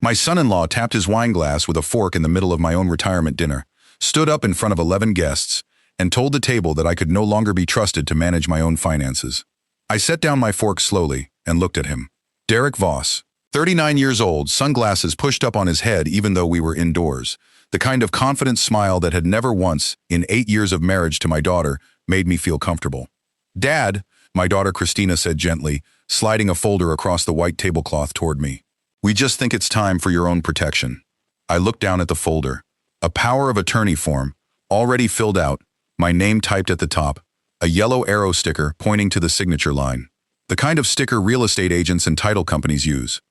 My son-in-law tapped his wine glass with a fork in the middle of my own retirement dinner, stood up in front of 11 guests, and told the table that I could no longer be trusted to manage my own finances. I set down my fork slowly and looked at him. Derek Voss, 39 years old, sunglasses pushed up on his head even though we were indoors. The kind of confident smile that had never once, in 8 years of marriage to my daughter, made me feel comfortable. "Dad," my daughter Christina said gently, sliding a folder across the white tablecloth toward me. "We just think it's time for your own protection." I looked down at the folder. A power of attorney form, already filled out, my name typed at the top, a yellow arrow sticker pointing to the signature line. The kind of sticker real estate agents and title companies use.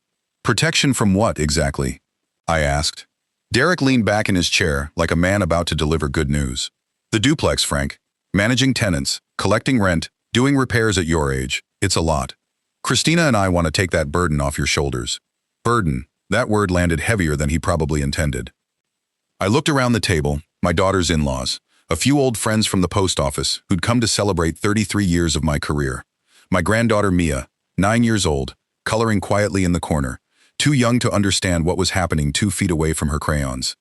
Protection from what, exactly? I asked. Derek leaned back in his chair like a man about to deliver good news. "The duplex, Frank. Managing tenants, collecting rent, doing repairs at your age. It's a lot. Christina and I want to take that burden off your shoulders." Burden, that word landed heavier than he probably intended. I looked around the table, my daughter's in-laws, a few old friends from the post office who'd come to celebrate 33 years of my career. My granddaughter Mia, 9 years old, coloring quietly in the corner, too young to understand what was happening 2 feet away from her crayons.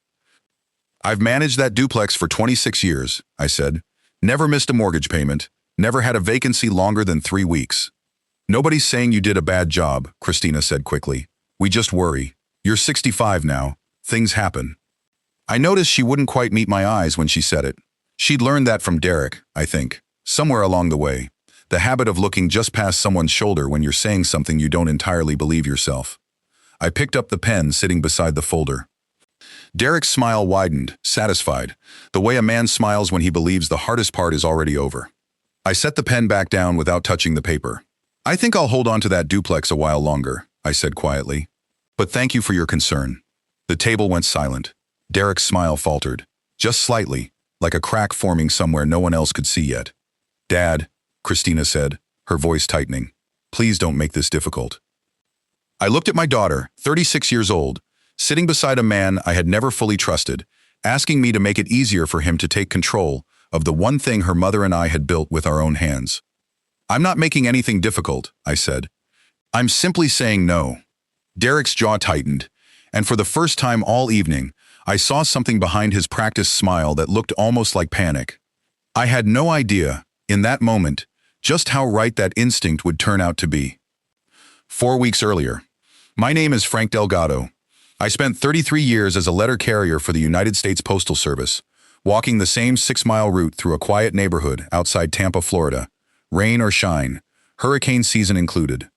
"I've managed that duplex for 26 years, I said. "Never missed a mortgage payment, never had a vacancy longer than 3 weeks. "Nobody's saying you did a bad job," Christina said quickly. "We just worry. You're 65 now. Things happen." I noticed she wouldn't quite meet my eyes when she said it. She'd learned that from Derek, I think, somewhere along the way. The habit of looking just past someone's shoulder when you're saying something you don't entirely believe yourself. I picked up the pen sitting beside the folder. Derek's smile widened, satisfied, the way a man smiles when he believes the hardest part is already over. I set the pen back down without touching the paper. "I think I'll hold on to that duplex a while longer," I said quietly. "But thank you for your concern." The table went silent. Derek's smile faltered, just slightly, like a crack forming somewhere no one else could see yet. "Dad," Christina said, her voice tightening, "please don't make this difficult." I looked at my daughter, 36 years old, sitting beside a man I had never fully trusted, asking me to make it easier for him to take control of the one thing her mother and I had built with our own hands. "I'm not making anything difficult," I said. "I'm simply saying no." Derek's jaw tightened, and for the first time all evening, I saw something behind his practiced smile that looked almost like panic. I had no idea, in that moment, just how right that instinct would turn out to be. 4 weeks earlier. My name is Frank Delgado. I spent 33 years as a letter carrier for the United States Postal Service, walking the same 6-mile route through a quiet neighborhood outside Tampa, Florida, rain or shine, hurricane season included.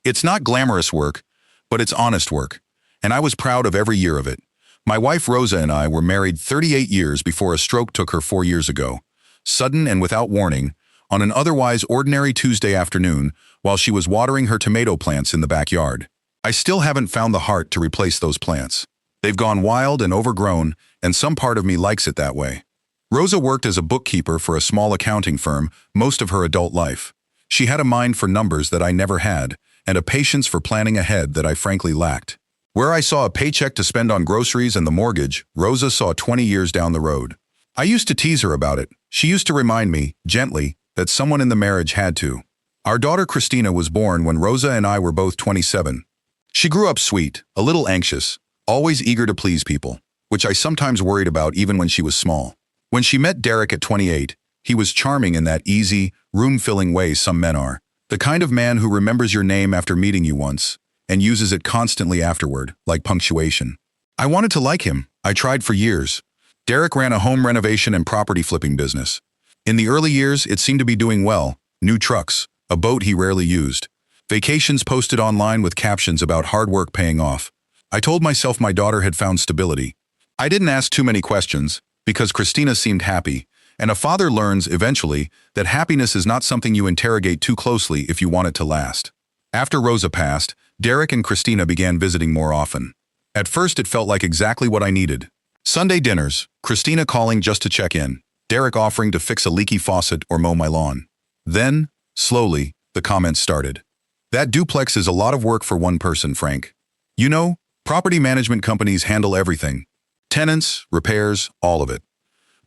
It's not glamorous work, but it's honest work, and I was proud of every year of it. My wife Rosa and I were married 38 years before a stroke took her 4 years ago, sudden and without warning, on an otherwise ordinary Tuesday afternoon while she was watering her tomato plants in the backyard. I still haven't found the heart to replace those plants. They've gone wild and overgrown, and some part of me likes it that way. Rosa worked as a bookkeeper for a small accounting firm most of her adult life. She had a mind for numbers that I never had, and a patience for planning ahead that I frankly lacked. Where I saw a paycheck to spend on groceries and the mortgage, Rosa saw 20 years down the road. I used to tease her about it. She used to remind me, gently, that someone in the marriage had to. Our daughter Christina was born when Rosa and I were both 27. She grew up sweet, a little anxious, always eager to please people, which I sometimes worried about even when she was small. When she met Derek at 28, he was charming in that easy, room-filling way some men are. The kind of man who remembers your name after meeting you once, and uses it constantly afterward, like punctuation. I wanted to like him. I tried for years. Derek ran a home renovation and property flipping business. In the early years, it seemed to be doing well. New trucks, a boat he rarely used. Vacations posted online with captions about hard work paying off. I told myself my daughter had found stability. I didn't ask too many questions, because Christina seemed happy, and a father learns, eventually, that happiness is not something you interrogate too closely if you want it to last. After Rosa passed, Derek and Christina began visiting more often. At first it felt like exactly what I needed. Sunday dinners, Christina calling just to check in, Derek offering to fix a leaky faucet or mow my lawn. Then, slowly, the comments started. "That duplex is a lot of work for one person, Frank. You know, property management companies handle everything. Tenants, repairs, all of it.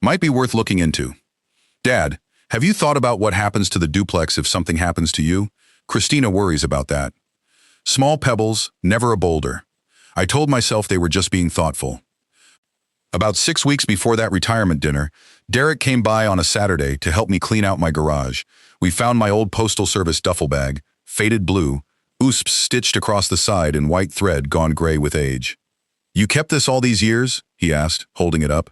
Might be worth looking into." "Dad, have you thought about what happens to the duplex if something happens to you?" Christina worries about that. "Small pebbles, never a boulder." I told myself they were just being thoughtful. About 6 weeks before that retirement dinner, Derek came by on a Saturday to help me clean out my garage. We found my old Postal Service duffel bag, faded blue, USPs stitched across the side in white thread gone gray with age. "You kept this all these years?" he asked, holding it up.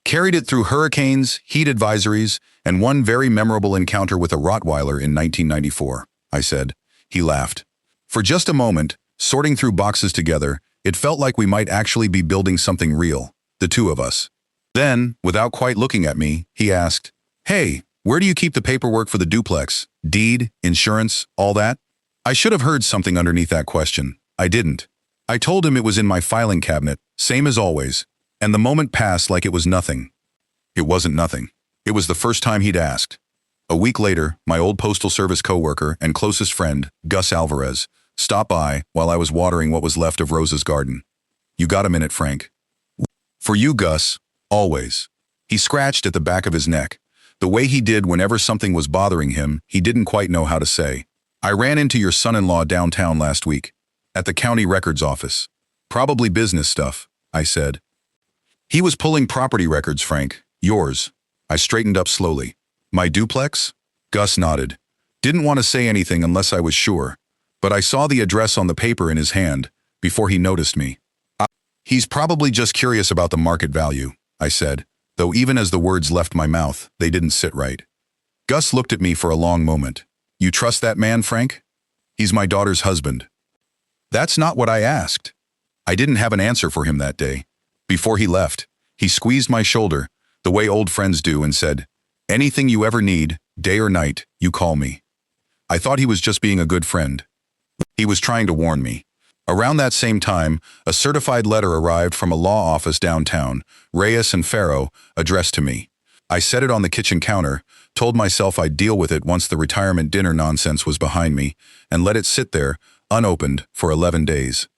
"Carried it through hurricanes, heat advisories, and one very memorable encounter with a Rottweiler in 1994, I said. He laughed. For just a moment, sorting through boxes together, it felt like we might actually be building something real, the two of us. Then, without quite looking at me, he asked, "Hey, where do you keep the paperwork for the duplex? Deed, insurance, all that?" I should have heard something underneath that question. I didn't. I told him it was in my filing cabinet, same as always, and the moment passed like it was nothing. It wasn't nothing. It was the first time he'd asked. A week later, my old Postal Service coworker and closest friend, Gus Alvarez, stopped by while I was watering what was left of Rosa's garden. "You got a minute, Frank?" "For you, Gus, always." He scratched at the back of his neck, the way he did whenever something was bothering him he didn't quite know how to say. "I ran into your son-in-law downtown last week, at the county records office. Probably business stuff," I said. "He was pulling property records, Frank. Yours." I straightened up slowly. "My duplex?" Gus nodded. Didn't want to say anything unless I was sure, but I saw the address on the paper in his hand before he noticed me. "He's probably just curious about the market value," I said, though even as the words left my mouth, they didn't sit right. Gus looked at me for a long moment. "You trust that man, Frank? He's my daughter's husband." That's not what I asked. I didn't have an answer for him that day. Before he left, he squeezed my shoulder, the way old friends do, and said, "Anything you ever need, day or night, you call me." I thought he was just being a good friend. He was trying to warn me. Around that same time, a certified letter arrived from a law office downtown, Reyes and Farrow, addressed to me. I set it on the kitchen counter, told myself I'd deal with it once the retirement dinner nonsense was behind me, and let it sit there, unopened, for 11 days.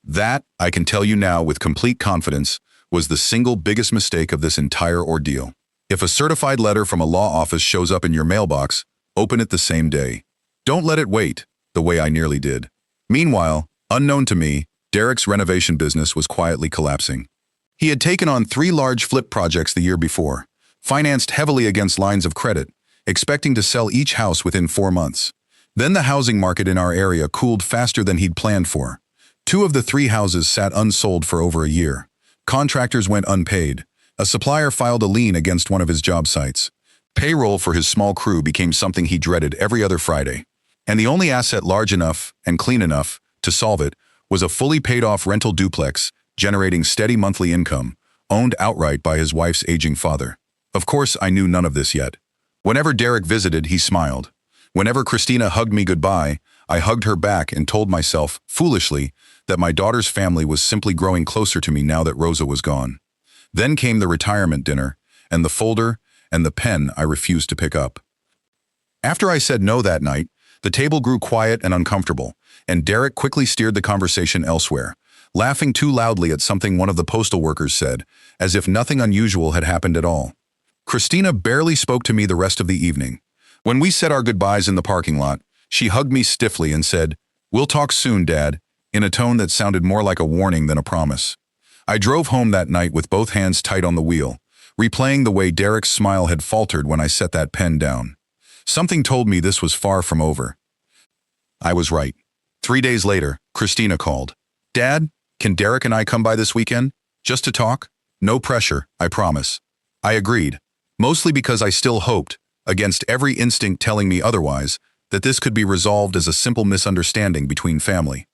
That, I can tell you now with complete confidence, was the single biggest mistake of this entire ordeal. If a certified letter from a law office shows up in your mailbox, open it the same day. Don't let it wait, the way I nearly did. Meanwhile, unknown to me, Derek's renovation business was quietly collapsing. He had taken on 3 large flip projects the year before, financed heavily against lines of credit, expecting to sell each house within 4 months. Then the housing market in our area cooled faster than he'd planned for. 2 of the 3 houses sat unsold for over a year. Contractors went unpaid. A supplier filed a lien against one of his job sites. Payroll for his small crew became something he dreaded every other Friday. And the only asset large enough and clean enough to solve it was a fully paid-off rental duplex, generating steady monthly income, owned outright by his wife's aging father. Of course, I knew none of this yet. Whenever Derek visited, he smiled. Whenever Christina hugged me goodbye, I hugged her back and told myself, foolishly, that my daughter's family was simply growing closer to me now that Rosa was gone. Then came the retirement dinner, and the folder, and the pen I refused to pick up. After I said no that night, the table grew quiet and uncomfortable, and Derek quickly steered the conversation elsewhere, laughing too loudly at something one of the postal workers said, as if nothing unusual had happened at all. Christina barely spoke to me the rest of the evening. When we said our goodbyes in the parking lot, she hugged me stiffly and said, "We'll talk soon, Dad," in a tone that sounded more like a warning than a promise. I drove home that night with both hands tight on the wheel, replaying the way Derek's smile had faltered when I set that pen down. Something told me this was far from over. I was right. 3 days later, Christina called. "Dad, can Derek and I come by this weekend? Just to talk? No pressure, I promise." I agreed, mostly because I still hoped, against every instinct telling me otherwise, that this could be resolved as a simple misunderstanding between family.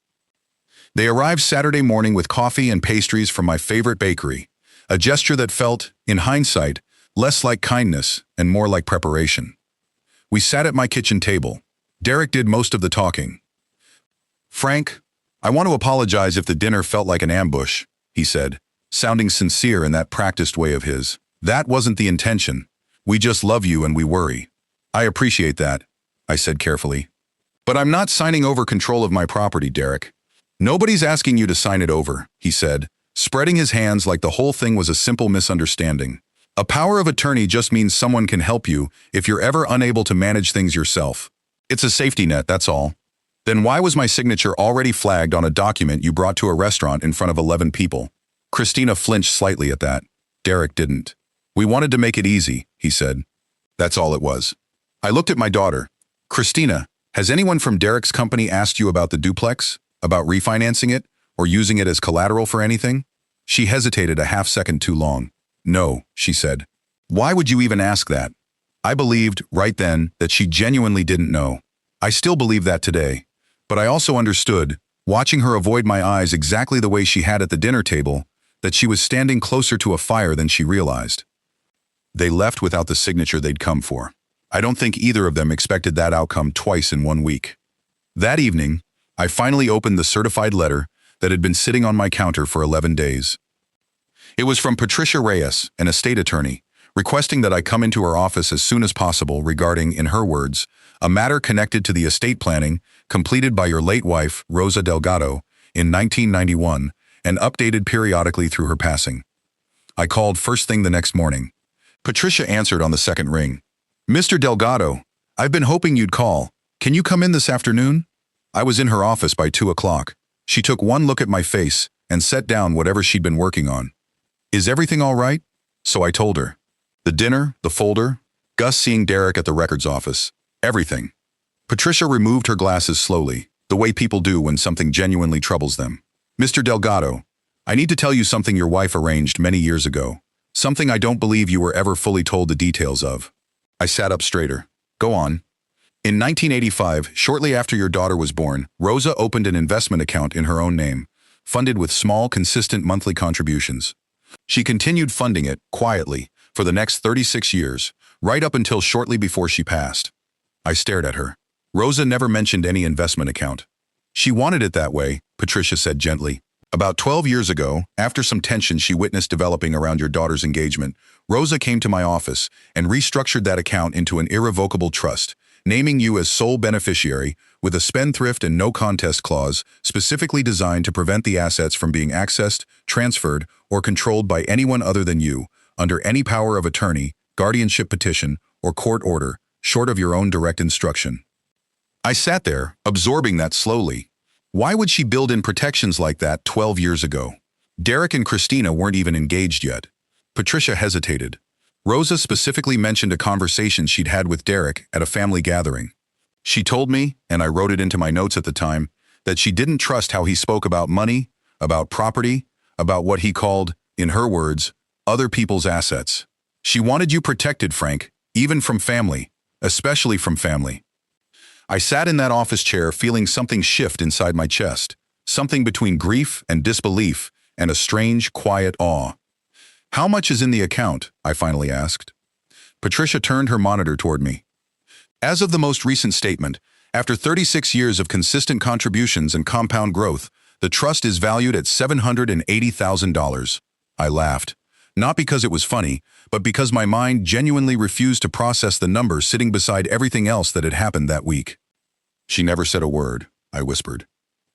They arrived Saturday morning with coffee and pastries from my favorite bakery, a gesture that felt, in hindsight, less like kindness and more like preparation. We sat at my kitchen table. Derek did most of the talking. "Frank, I want to apologize if the dinner felt like an ambush," he said, sounding sincere in that practiced way of his. "That wasn't the intention. We just love you and we worry." "I appreciate that," I said carefully. "But I'm not signing over control of my property, Derek." "Nobody's asking you to sign it over," he said, spreading his hands like the whole thing was a simple misunderstanding. "A power of attorney just means someone can help you if you're ever unable to manage things yourself. It's a safety net, that's all." Then why was my signature already flagged on a document you brought to a restaurant in front of 11 people? Christina flinched slightly at that. Derek didn't. We wanted to make it easy, he said. That's all it was. I looked at my daughter. Christina, has anyone from Derek's company asked you about the duplex? About refinancing it? Or using it as collateral for anything? She hesitated a half-second too long. No, she said. Why would you even ask that? I believed, right then, that she genuinely didn't know. I still believe that today. But I also understood, watching her avoid my eyes exactly the way she had at the dinner table, that she was standing closer to a fire than she realized. They left without the signature they'd come for. I don't think either of them expected that outcome twice in 1 week. That evening, I finally opened the certified letter that had been sitting on my counter for 11 days. It was from Patricia Reyes, an estate attorney, requesting that I come into her office as soon as possible regarding, in her words, a matter connected to the estate planning completed by your late wife, Rosa Delgado, in 1991, and updated periodically through her passing. I called first thing the next morning. Patricia answered on the second ring. Mr. Delgado, I've been hoping you'd call. Can you come in this afternoon? I was in her office by 2 o'clock. She took one look at my face and set down whatever she'd been working on. Is everything all right? So I told her. The dinner, the folder, Gus seeing Derek at the records office. Everything. Patricia removed her glasses slowly, the way people do when something genuinely troubles them. Mr. Delgado, I need to tell you something your wife arranged many years ago. Something I don't believe you were ever fully told the details of. I sat up straighter. Go on. In 1985, shortly after your daughter was born, Rosa opened an investment account in her own name, funded with small, consistent monthly contributions. She continued funding it, quietly, for the next 36 years, right up until shortly before she passed. I stared at her. Rosa never mentioned any investment account. She wanted it that way, Patricia said gently. About 12 years ago, after some tension she witnessed developing around your daughter's engagement, Rosa came to my office and restructured that account into an irrevocable trust, naming you as sole beneficiary with a spendthrift and no contest clause specifically designed to prevent the assets from being accessed, transferred, or controlled by anyone other than you, under any power of attorney, guardianship petition, or court order, short of your own direct instruction. I sat there, absorbing that slowly. Why would she build in protections like that 12 years ago? Derek and Christina weren't even engaged yet. Patricia hesitated. Rosa specifically mentioned a conversation she'd had with Derek at a family gathering. She told me, and I wrote it into my notes at the time, that she didn't trust how he spoke about money, about property, about what he called, in her words, other people's assets. She wanted you protected, Frank, even from family, especially from family. I sat in that office chair feeling something shift inside my chest, something between grief and disbelief and a strange, quiet awe. How much is in the account? I finally asked. Patricia turned her monitor toward me. As of the most recent statement, after 36 years of consistent contributions and compound growth, the trust is valued at $780,000. I laughed, not because it was funny, but because my mind genuinely refused to process the number sitting beside everything else that had happened that week. She never said a word, I whispered.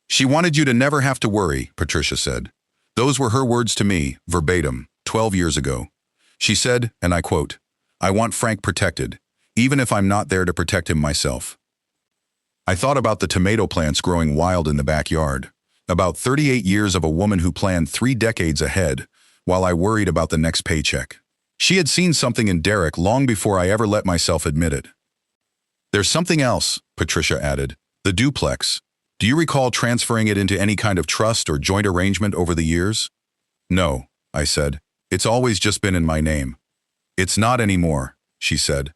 She wanted you to never have to worry, Patricia said. Those were her words to me, verbatim, 12 years ago. She said, and I quote, I want Frank protected, even if I'm not there to protect him myself. I thought about the tomato plants growing wild in the backyard, about 38 years of a woman who planned 3 decades ahead, while I worried about the next paycheck. She had seen something in Derek long before I ever let myself admit it. There's something else, Patricia added. The duplex. Do you recall transferring it into any kind of trust or joint arrangement over the years? No, I said. It's always just been in my name. It's not anymore, she said.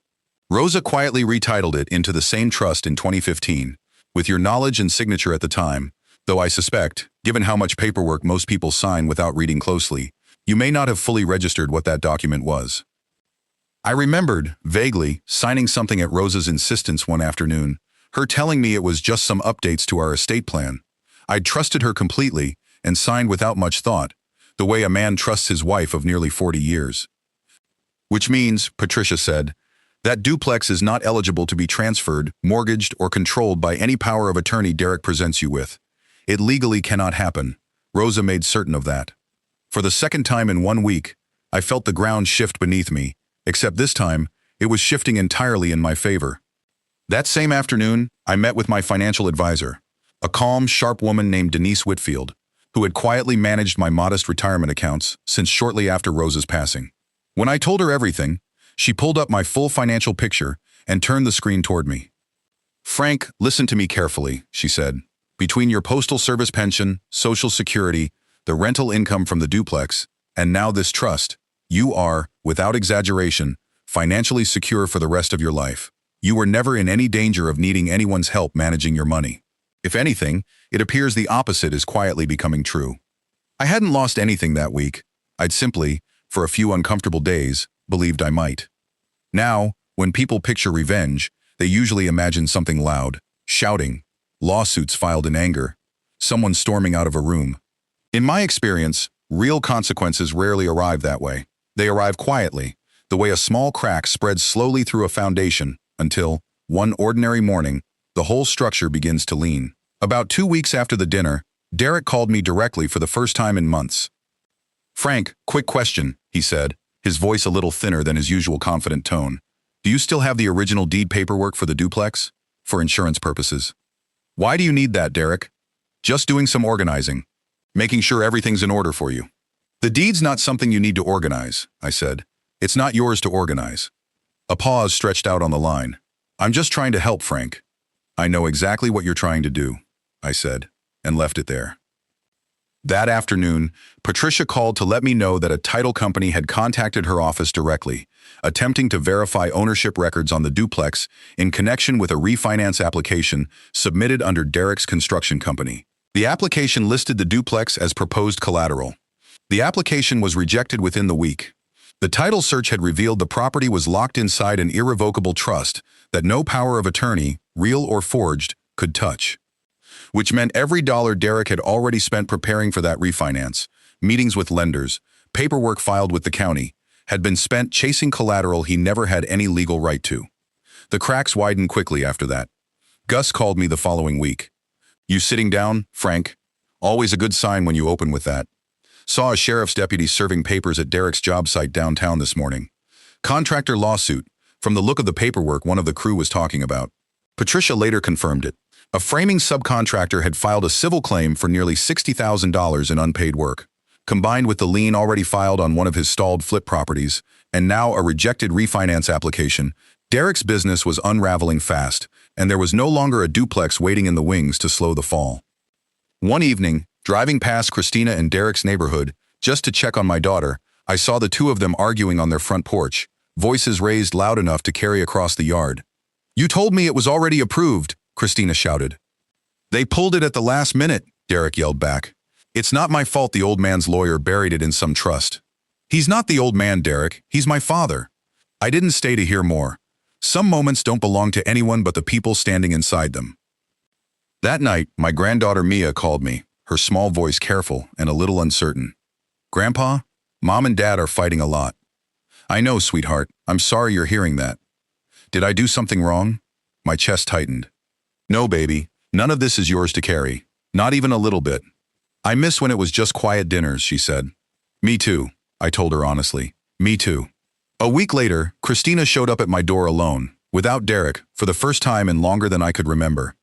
Rosa quietly retitled it into the same trust in 2015, with your knowledge and signature at the time, though I suspect, given how much paperwork most people sign without reading closely, you may not have fully registered what that document was. I remembered, vaguely, signing something at Rosa's insistence one afternoon, her telling me it was just some updates to our estate plan. I'd trusted her completely and signed without much thought, the way a man trusts his wife of nearly 40 years. Which means, Patricia said, that duplex is not eligible to be transferred, mortgaged, or controlled by any power of attorney Derek presents you with. It legally cannot happen. Rosa made certain of that. For the second time in 1 week, I felt the ground shift beneath me, except this time, it was shifting entirely in my favor. That same afternoon, I met with my financial advisor, a calm, sharp woman named Denise Whitfield, who had quietly managed my modest retirement accounts since shortly after Rosa's passing. When I told her everything, she pulled up my full financial picture and turned the screen toward me. "Frank, listen to me carefully," she said. "Between your postal service pension, Social Security, the rental income from the duplex, and now this trust, you are, without exaggeration, financially secure for the rest of your life. You were never in any danger of needing anyone's help managing your money. If anything, it appears the opposite is quietly becoming true." I hadn't lost anything that week. I'd simply, for a few uncomfortable days, believed I might. Now, when people picture revenge, they usually imagine something loud, shouting, lawsuits filed in anger, someone storming out of a room. In my experience, real consequences rarely arrive that way. They arrive quietly, the way a small crack spreads slowly through a foundation until, one ordinary morning, the whole structure begins to lean. About 2 weeks after the dinner, Derek called me directly for the first time in months. "Frank, quick question," he said, his voice a little thinner than his usual confident tone. "Do you still have the original deed paperwork for the duplex? For insurance purposes." "Why do you need that, Derek?" "Just doing some organizing. Making sure everything's in order for you." "The deed's not something you need to organize," I said. "It's not yours to organize." A pause stretched out on the line. "I'm just trying to help, Frank." "I know exactly what you're trying to do," I said, and left it there. That afternoon, Patricia called to let me know that a title company had contacted her office directly, attempting to verify ownership records on the duplex in connection with a refinance application submitted under Derek's construction company. The application listed the duplex as proposed collateral. The application was rejected within the week. The title search had revealed the property was locked inside an irrevocable trust that no power of attorney, real or forged, could touch. Which meant every dollar Derek had already spent preparing for that refinance, meetings with lenders, paperwork filed with the county, had been spent chasing collateral he never had any legal right to. The cracks widened quickly after that. Gus called me the following week. "You sitting down, Frank? Always a good sign when you open with that. Saw a sheriff's deputy serving papers at Derek's job site downtown this morning. Contractor lawsuit, from the look of the paperwork one of the crew was talking about." Patricia later confirmed it. A framing subcontractor had filed a civil claim for nearly $60,000 in unpaid work, combined with the lien already filed on one of his stalled flip properties, and now a rejected refinance application. Derek's business was unraveling fast, and there was no longer a duplex waiting in the wings to slow the fall. One evening, driving past Christina and Derek's neighborhood, just to check on my daughter, I saw the two of them arguing on their front porch, voices raised loud enough to carry across the yard. "You told me it was already approved," Christina shouted. "They pulled it at the last minute," Derek yelled back. "It's not my fault the old man's lawyer buried it in some trust." "He's not the old man, Derek. He's my father." I didn't stay to hear more. Some moments don't belong to anyone but the people standing inside them. That night, my granddaughter Mia called me, her small voice careful and a little uncertain. "Grandpa, Mom and Dad are fighting a lot." "I know, sweetheart. I'm sorry you're hearing that." "Did I do something wrong?" My chest tightened. "No, baby. None of this is yours to carry. Not even a little bit." "I miss when it was just quiet dinners," she said. "Me too," I told her honestly. "Me too." A week later, Christina showed up at my door alone, without Derek, for the first time in longer than I could remember.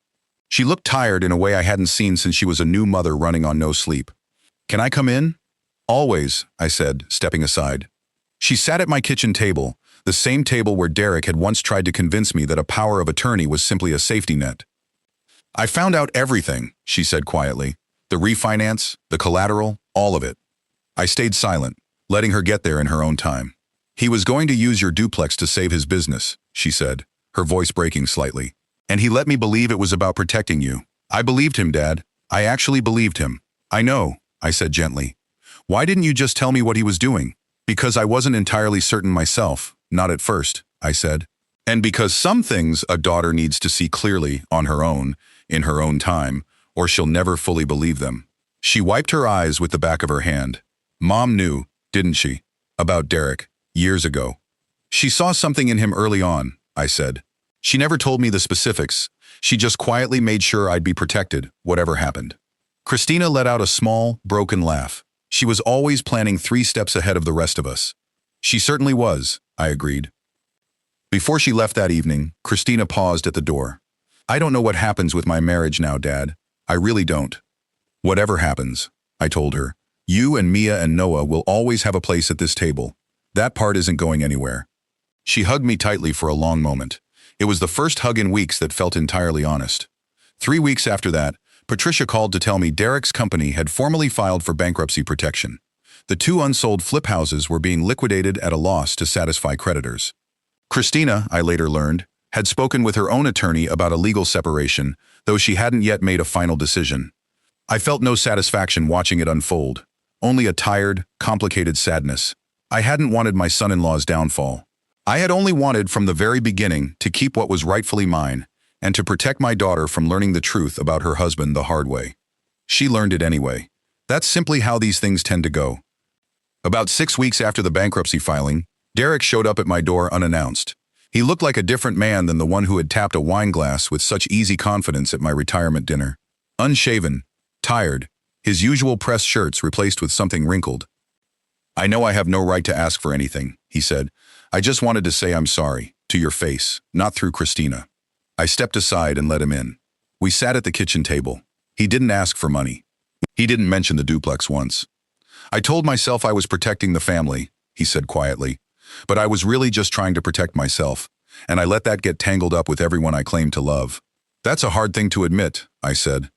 She looked tired in a way I hadn't seen since she was a new mother running on no sleep. "Can I come in?" "Always," I said, stepping aside. She sat at my kitchen table, the same table where Derek had once tried to convince me that a power of attorney was simply a safety net. "I found out everything," she said quietly. "The refinance, the collateral, all of it." I stayed silent, letting her get there in her own time. "He was going to use your duplex to save his business," she said, her voice breaking slightly. "And he let me believe it was about protecting you. I believed him, Dad. I actually believed him." "I know," I said gently. "Why didn't you just tell me what he was doing?" "Because I wasn't entirely certain myself, not at first," I said. "And because some things a daughter needs to see clearly on her own, in her own time, or she'll never fully believe them." She wiped her eyes with the back of her hand. "Mom knew, didn't she? About Derek, years ago." "She saw something in him early on," I said. "She never told me the specifics. She just quietly made sure I'd be protected, whatever happened." Christina let out a small, broken laugh. She was always planning 3 steps ahead of the rest of us. "She certainly was," I agreed. Before she left that evening, Christina paused at the door. "I don't know what happens with my marriage now, Dad. I really don't. Whatever happens, I told her, you and Mia and Noah will always have a place at this table. That part isn't going anywhere. She hugged me tightly for a long moment. It was the first hug in weeks that felt entirely honest. 3 weeks after that, Patricia called to tell me Derek's company had formally filed for bankruptcy protection. The 2 unsold flip houses were being liquidated at a loss to satisfy creditors. Christina, I later learned, had spoken with her own attorney about a legal separation, though she hadn't yet made a final decision. I felt no satisfaction watching it unfold, only a tired, complicated sadness. I hadn't wanted my son-in-law's downfall. I had only wanted from the very beginning to keep what was rightfully mine and to protect my daughter from learning the truth about her husband the hard way. She learned it anyway. That's simply how these things tend to go. About 6 weeks after the bankruptcy filing, Derek showed up at my door unannounced. He looked like a different man than the one who had tapped a wine glass with such easy confidence at my retirement dinner. Unshaven, tired, his usual pressed shirts replaced with something wrinkled. I know I have no right to ask for anything, he said. I just wanted to say I'm sorry, to your face, not through Christina. I stepped aside and let him in. We sat at the kitchen table. He didn't ask for money. He didn't mention the duplex once. I told myself I was protecting the family, he said quietly, but I was really just trying to protect myself, and I let that get tangled up with everyone I claimed to love. That's a hard thing to admit, I said.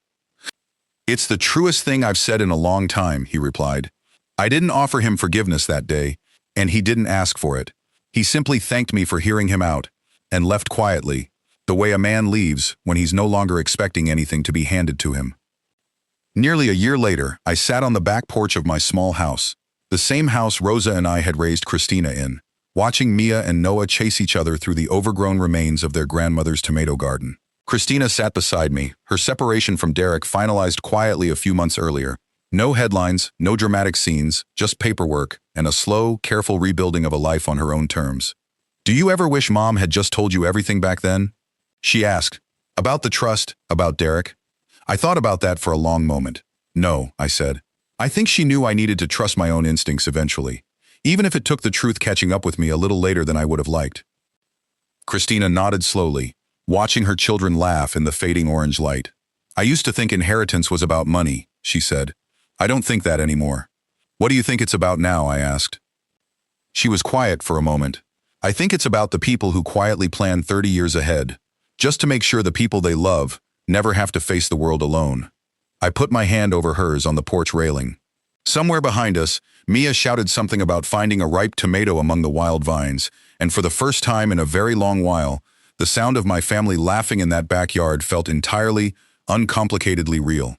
It's the truest thing I've said in a long time, he replied. I didn't offer him forgiveness that day, and he didn't ask for it. He simply thanked me for hearing him out, and left quietly, the way a man leaves when he's no longer expecting anything to be handed to him. Nearly a year later, I sat on the back porch of my small house, the same house Rosa and I had raised Christina in, watching Mia and Noah chase each other through the overgrown remains of their grandmother's tomato garden. Christina sat beside me, her separation from Derek finalized quietly a few months earlier. No headlines, no dramatic scenes, just paperwork and a slow, careful rebuilding of a life on her own terms. Do you ever wish Mom had just told you everything back then? She asked. About the trust, about Derek? I thought about that for a long moment. No, I said. I think she knew I needed to trust my own instincts eventually, even if it took the truth catching up with me a little later than I would have liked. Christina nodded slowly, watching her children laugh in the fading orange light. I used to think inheritance was about money, she said. I don't think that anymore. What do you think it's about now? I asked. She was quiet for a moment. I think it's about the people who quietly plan 30 years ahead, just to make sure the people they love never have to face the world alone. I put my hand over hers on the porch railing. Somewhere behind us, Mia shouted something about finding a ripe tomato among the wild vines, and for the first time in a very long while, the sound of my family laughing in that backyard felt entirely, uncomplicatedly real.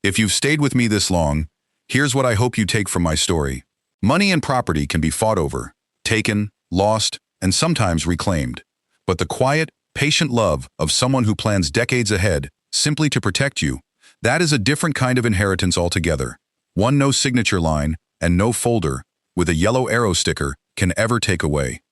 If you've stayed with me this long, here's what I hope you take from my story. Money and property can be fought over, taken, lost, and sometimes reclaimed. But the quiet, patient love of someone who plans decades ahead, simply to protect you, that is a different kind of inheritance altogether. One no signature line and no folder with a yellow arrow sticker can ever take away.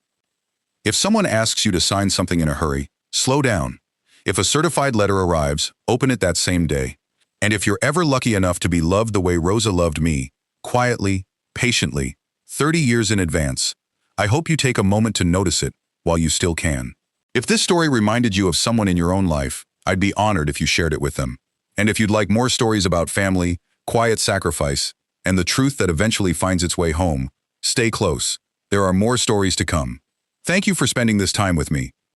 If someone asks you to sign something in a hurry, slow down. If a certified letter arrives, open it that same day. And if you're ever lucky enough to be loved the way Rosa loved me, quietly, patiently, 30 years in advance, I hope you take a moment to notice it while you still can. If this story reminded you of someone in your own life, I'd be honored if you shared it with them. And if you'd like more stories about family, quiet sacrifice, and the truth that eventually finds its way home, stay close. There are more stories to come. Thank you for spending this time with me.